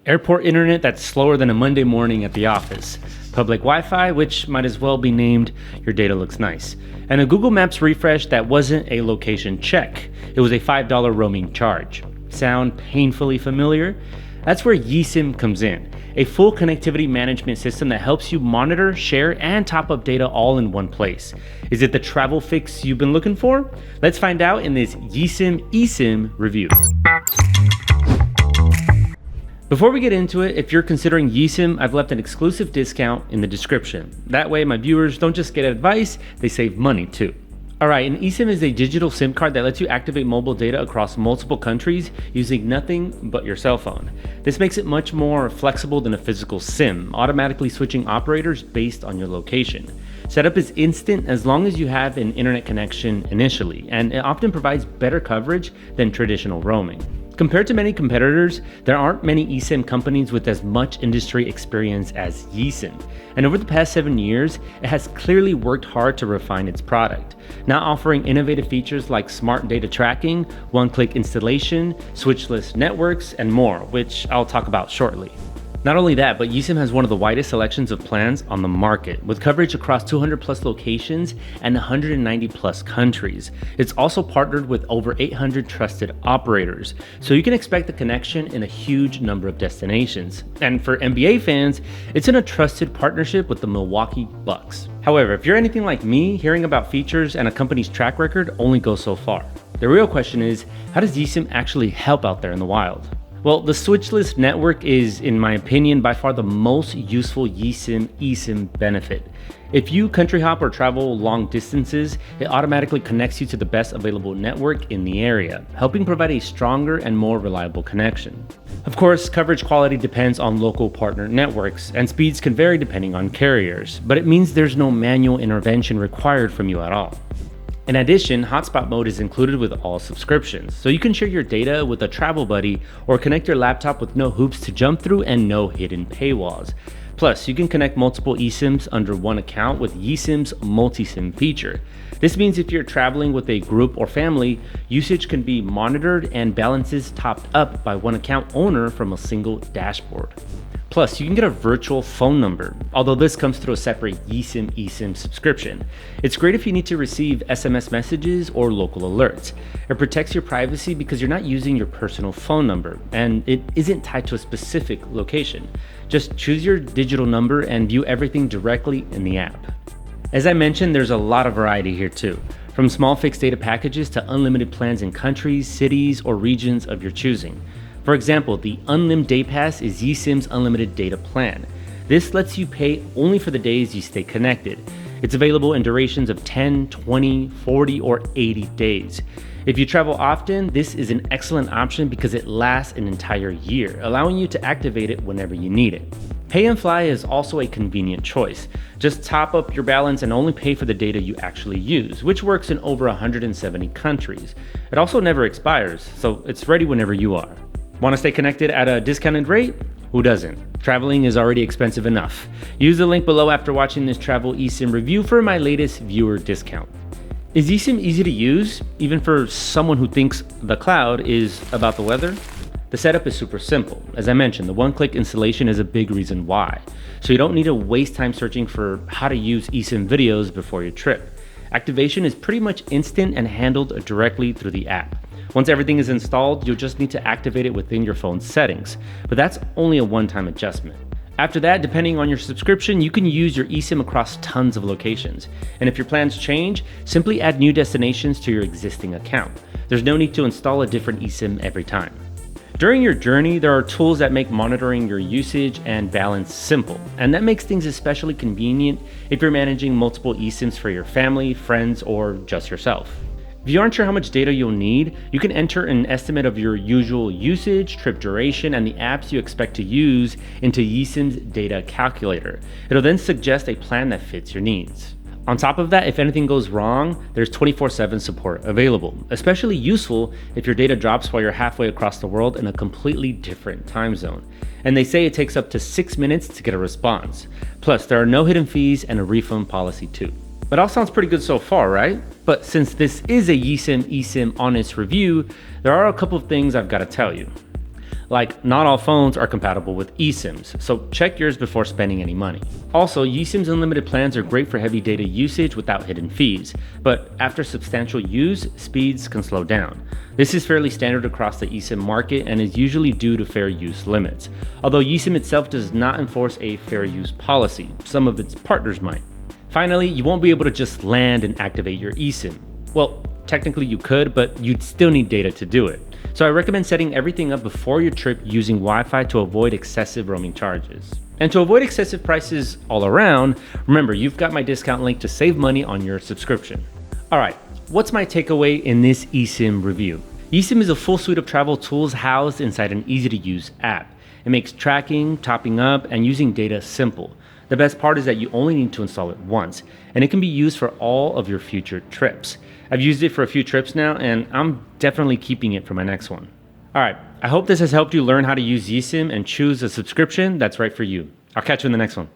Airport internet that's slower than a Monday morning at the office. Public Wi-Fi, which might as well be named Your Data Looks Nice. And a Google Maps refresh that wasn't a location check. It was a $5 roaming charge. Sound painfully familiar? That's where Yesim comes in. A full connectivity management system that helps you monitor, share, and top up data all in one place. Is it the travel fix you've been looking for? Let's find out in this Yesim eSIM review. Before we get into it, if you're considering Yesim, I've left an exclusive discount in the description. That way my viewers don't just get advice, they save money too. Alright, an eSIM is a digital SIM card that lets you activate mobile data across multiple countries using nothing but your cell phone. This makes it much more flexible than a physical SIM, automatically switching operators based on your location. Setup is instant as long as you have an internet connection initially, and it often provides better coverage than traditional roaming. Compared to many competitors, there aren't many eSIM companies with as much industry experience as Yesim. And over the past 7 years, it has clearly worked hard to refine its product, now offering innovative features like smart data tracking, one-click installation, switchless networks, and more, which I'll talk about shortly. Not only that, but Yesim has one of the widest selections of plans on the market, with coverage across 200 plus locations and 190 plus countries. It's also partnered with over 800 trusted operators, so you can expect the connection in a huge number of destinations. And for NBA fans, it's in a trusted partnership with the Milwaukee Bucks. However, if you're anything like me, hearing about features and a company's track record only goes so far. The real question is, how does Yesim actually help out there in the wild? Well, the switchless network is, in my opinion, by far the most useful Yesim eSIM benefit. If you country hop or travel long distances, it automatically connects you to the best available network in the area, helping provide a stronger and more reliable connection. Of course, coverage quality depends on local partner networks, and speeds can vary depending on carriers, but it means there's no manual intervention required from you at all. In addition, hotspot mode is included with all subscriptions, so you can share your data with a travel buddy or connect your laptop with no hoops to jump through and no hidden paywalls. Plus, you can connect multiple eSIMs under one account with Yesim's multi-SIM feature. This means if you're traveling with a group or family, usage can be monitored and balances topped up by one account owner from a single dashboard. Plus, you can get a virtual phone number, although this comes through a separate Yesim eSIM subscription. It's great if you need to receive SMS messages or local alerts. It protects your privacy because you're not using your personal phone number, and it isn't tied to a specific location. Just choose your digital number and view everything directly in the app. As I mentioned, there's a lot of variety here too, from small fixed data packages to unlimited plans in countries, cities, or regions of your choosing. For example, the Unlim Day Pass is Yesim's unlimited data plan. This lets you pay only for the days you stay connected. It's available in durations of 10, 20, 40, or 80 days. If you travel often, this is an excellent option because it lasts an entire year, allowing you to activate it whenever you need it. Pay and Fly is also a convenient choice. Just top up your balance and only pay for the data you actually use, which works in over 170 countries. It also never expires, so it's ready whenever you are. Want to stay connected at a discounted rate? Who doesn't? Traveling is already expensive enough. Use the link below after watching this travel eSIM review for my latest viewer discount. Is eSIM easy to use, even for someone who thinks the cloud is about the weather? The setup is super simple. As I mentioned, the one-click installation is a big reason why. So you don't need to waste time searching for how to use eSIM videos before your trip. Activation is pretty much instant and handled directly through the app. Once everything is installed, you'll just need to activate it within your phone's settings, but that's only a one-time adjustment. After that, depending on your subscription, you can use your eSIM across tons of locations. And if your plans change, simply add new destinations to your existing account. There's no need to install a different eSIM every time. During your journey, there are tools that make monitoring your usage and balance simple, and that makes things especially convenient if you're managing multiple eSIMs for your family, friends, or just yourself. If you aren't sure how much data you'll need, you can enter an estimate of your usual usage, trip duration, and the apps you expect to use into Yesim's data calculator. It'll then suggest a plan that fits your needs. On top of that, if anything goes wrong, there's 24/7 support available, especially useful if your data drops while you're halfway across the world in a completely different time zone. And they say it takes up to 6 minutes to get a response. Plus, there are no hidden fees and a refund policy too. It all sounds pretty good so far, right? But since this is a Yesim eSIM honest review, there are a couple of things I've got to tell you. Like, not all phones are compatible with eSIMs, so check yours before spending any money. Also, Yesim's unlimited plans are great for heavy data usage without hidden fees, but after substantial use, speeds can slow down. This is fairly standard across the eSIM market and is usually due to fair use limits. Although Yesim itself does not enforce a fair use policy, some of its partners might. Finally, you won't be able to just land and activate your eSIM. Well, technically you could, but you'd still need data to do it. So I recommend setting everything up before your trip using Wi-Fi to avoid excessive roaming charges. And to avoid excessive prices all around, remember, you've got my discount link to save money on your subscription. All right, what's my takeaway in this eSIM review? eSIM is a full suite of travel tools housed inside an easy-to-use app. It makes tracking, topping up, and using data simple. The best part is that you only need to install it once, and it can be used for all of your future trips. I've used it for a few trips now, and I'm definitely keeping it for my next one. All right, I hope this has helped you learn how to use eSIM and choose a subscription that's right for you. I'll catch you in the next one.